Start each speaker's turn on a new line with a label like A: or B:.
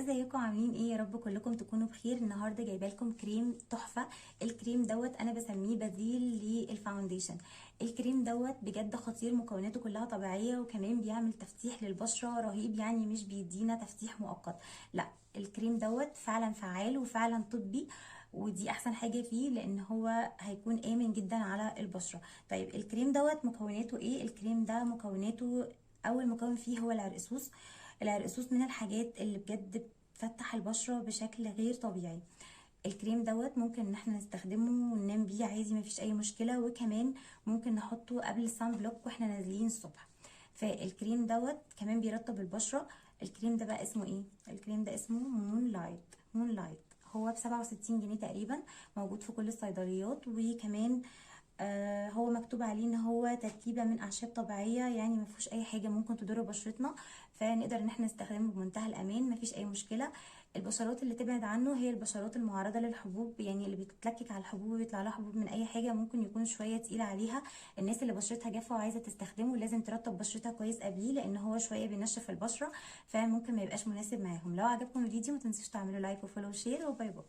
A: ازيكم عاملين ايه؟ يا رب كلكم تكونوا بخير. النهارده جايبه لكم كريم تحفه. الكريم دوت انا بسميه بديل للفاونديشن. الكريم دوت بجد خطير، مكوناته كلها طبيعيه وكمان بيعمل تفتيح للبشره رهيب، يعني مش بيدينا تفتيح مؤقت، لا الكريم دوت فعلا فعال وفعلا طبي، ودي احسن حاجه فيه لان هو هيكون امن جدا على البشره. طيب الكريم دوت مكوناته ايه؟ الكريم ده مكوناته اول مكون فيه هو العرقسوس. العرقسوس من الحاجات اللي بجد بتفتح البشرة بشكل غير طبيعي. الكريم دوت ممكن ان احنا نستخدمه وننام بيه عادي، مفيش اي مشكلة، وكمان ممكن نحطه قبل السان بلوك واحنا نازلين الصبح. فالكريم دوت كمان بيرطب البشرة. الكريم ده بقى اسمه ايه؟ الكريم ده اسمه مون لايت. مون لايت هو ب67 جنيه تقريبا، موجود في كل الصيدليات، وكمان هو مكتوب عليه ان هو تركيبه من اعشاب طبيعيه، يعني ما فيهوش اي حاجه ممكن تضر بشرتنا، فنقدر ان احنا نستخدمه بمنتهى الامان، ما فيش اي مشكله. البشرات اللي تبعد عنه هي البشرات المعرضه للحبوب، يعني اللي بتتلكك على الحبوب ويطلع لها حبوب من اي حاجه ممكن يكون شويه تقيل عليها. الناس اللي بشرتها جافه وعايزه تستخدمه لازم ترطب بشرتها كويس قبليه، لان هو شويه بينشف البشره، فممكن ما يبقاش مناسب معاهم. لو عجبكم الفيديو ما تنسوش تعملوا لايك وفولو وشير، وباي باي.